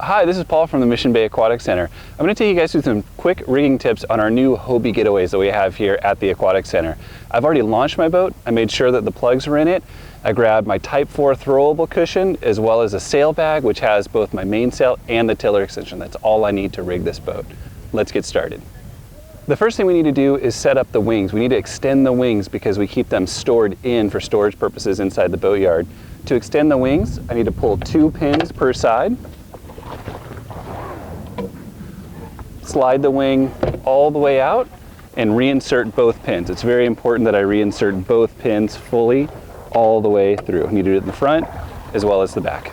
Hi, this is Paul from the Mission Bay Aquatic Center. I'm going to take you guys through some quick rigging tips on our new Hobie Getaways that we have here at the Aquatic Center. I've already launched my boat. I made sure that the plugs were in it. I grabbed my Type 4 throwable cushion as well as a sail bag which has both my mainsail and the tiller extension. That's all I need to rig this boat. Let's get started. The first thing we need to do is set up the wings. We need to extend the wings because we keep them stored in for storage purposes inside the boatyard. To extend the wings, I need to pull 2 pins per side. Slide the wing all the way out and reinsert both pins. It's very important that I reinsert both pins fully all the way through. I need to do it in the front as well as the back.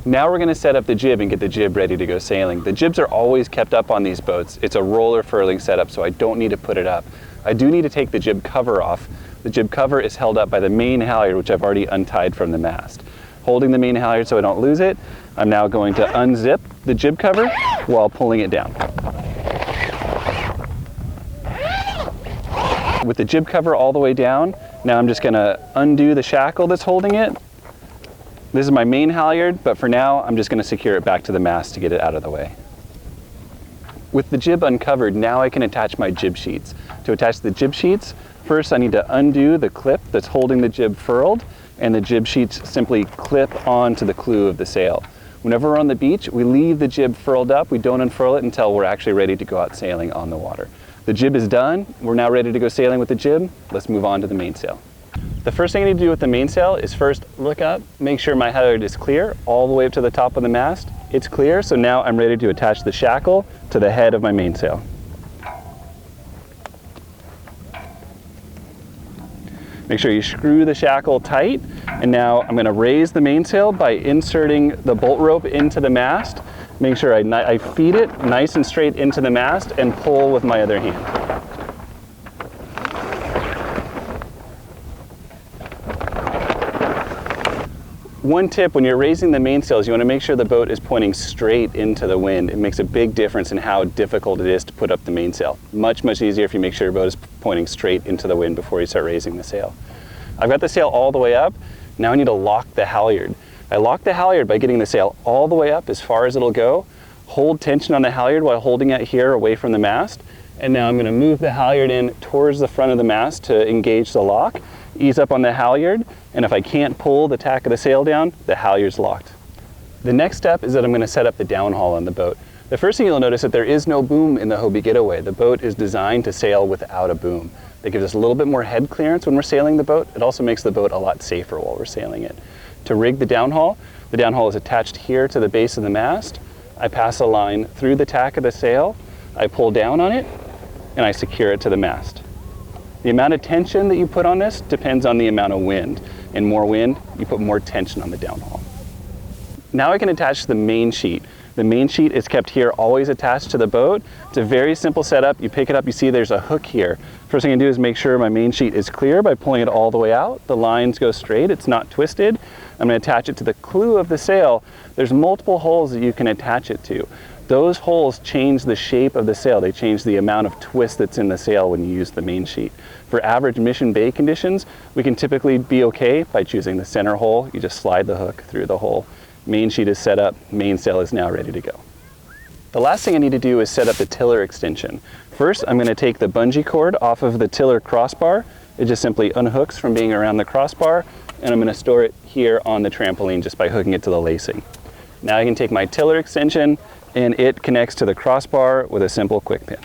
Now we're going to set up the jib and get the jib ready to go sailing. The jibs are always kept up on these boats. It's a roller furling setup, so I don't need to put it up. I do need to take the jib cover off. The jib cover is held up by the main halyard, which I've already untied from the mast. Holding the main halyard so I don't lose it, I'm now going to unzip the jib cover while pulling it down. With the jib cover all the way down, now I'm just going to undo the shackle that's holding it. This is my main halyard, but for now I'm just going to secure it back to the mast to get it out of the way. With the jib uncovered, now I can attach my jib sheets. To attach the jib sheets, first I need to undo the clip that's holding the jib furled, and the jib sheets simply clip onto the clew of the sail. Whenever we're on the beach, we leave the jib furled up. We don't unfurl it until we're actually ready to go out sailing on the water. The jib is done. We're now ready to go sailing with the jib. Let's move on to the mainsail. The first thing I need to do with the mainsail is first look up, make sure my halyard is clear all the way up to the top of the mast. It's clear, so now I'm ready to attach the shackle to the head of my mainsail. Make sure you screw the shackle tight, and now I'm going to raise the mainsail by inserting the bolt rope into the mast. Make sure I feed it nice and straight into the mast and pull with my other hand. One tip when you're raising the mainsail is you want to make sure the boat is pointing straight into the wind. It makes a big difference in how difficult it is to put up the mainsail. Much easier if you make sure your boat is pointing straight into the wind before you start raising the sail. I've got the sail all the way up. Now I need to lock the halyard. I lock the halyard by getting the sail all the way up as far as it'll go. Hold tension on the halyard while holding it here away from the mast. And now I'm going to move the halyard in towards the front of the mast to engage the lock. Ease up on the halyard, and if I can't pull the tack of the sail down, the halyard's locked. The next step is that I'm going to set up the downhaul on the boat. The first thing you'll notice is that there is no boom in the Hobie Getaway. The boat is designed to sail without a boom. That gives us a little bit more head clearance when we're sailing the boat. It also makes the boat a lot safer while we're sailing it. To rig the downhaul is attached here to the base of the mast. I pass a line through the tack of the sail, I pull down on it, and I secure it to the mast. The amount of tension that you put on this depends on the amount of wind. And more wind, you put more tension on the downhaul. Now I can attach the main sheet. The main sheet is kept here, always attached to the boat. It's a very simple setup. You pick it up, you see there's a hook here. First thing I do is make sure my main sheet is clear by pulling it all the way out. The lines go straight, it's not twisted. I'm going to attach it to the clew of the sail. There's multiple holes that you can attach it to. Those holes change the shape of the sail. They change the amount of twist that's in the sail when you use the main sheet. For average Mission Bay conditions, we can typically be okay by choosing the center hole. You just slide the hook through the hole. Main sheet is set up, mainsail is now ready to go. The last thing I need to do is set up the tiller extension. First, I'm going to take the bungee cord off of the tiller crossbar. It just simply unhooks from being around the crossbar, and I'm going to store it here on the trampoline just by hooking it to the lacing. Now I can take my tiller extension, and it connects to the crossbar with a simple quick pin.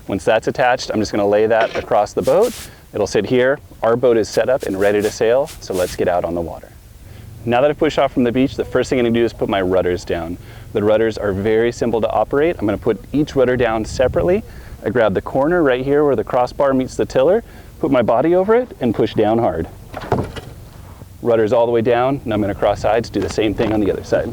Once that's attached, I'm just going to lay that across the boat. It'll sit here. Our boat is set up and ready to sail, so let's get out on the water. Now that I've pushed off from the beach, the first thing I'm going to do is put my rudders down. The rudders are very simple to operate. I'm going to put each rudder down separately. I grab the corner right here where the crossbar meets the tiller, put my body over it, and push down hard. Rudders all the way down, and I'm going to cross sides, do the same thing on the other side.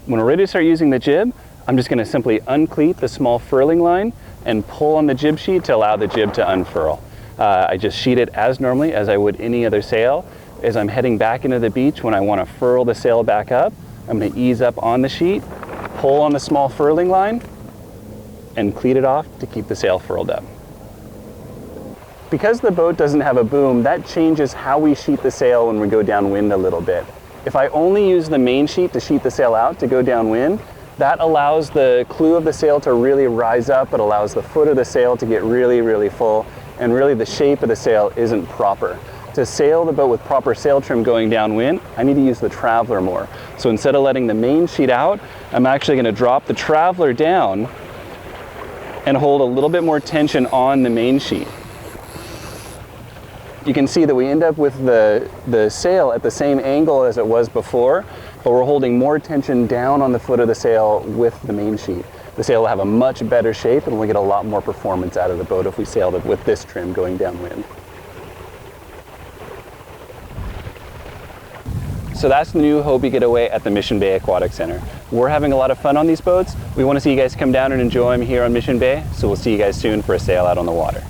When we're ready to start using the jib, I'm just going to simply uncleat the small furling line and pull on the jib sheet to allow the jib to unfurl. I just sheet it as normally as I would any other sail, as I'm heading back into the beach, when I want to furl the sail back up, I'm going to ease up on the sheet, pull on the small furling line, and cleat it off to keep the sail furled up. Because the boat doesn't have a boom, that changes how we sheet the sail when we go downwind a little bit. If I only use the main sheet to sheet the sail out to go downwind, that allows the clew of the sail to really rise up. It allows the foot of the sail to get really, really full, and really the shape of the sail isn't proper. To sail the boat with proper sail trim going downwind, I need to use the traveler more. So instead of letting the main sheet out, I'm actually going to drop the traveler down and hold a little bit more tension on the main sheet. You can see that we end up with the sail at the same angle as it was before, but we're holding more tension down on the foot of the sail with the main sheet. The sail will have a much better shape, and we'll get a lot more performance out of the boat if we sailed it with this trim going downwind. So that's the new Hobie Getaway at the Mission Bay Aquatic Center. We're having a lot of fun on these boats. We want to see you guys come down and enjoy them here on Mission Bay, so we'll see you guys soon for a sail out on the water.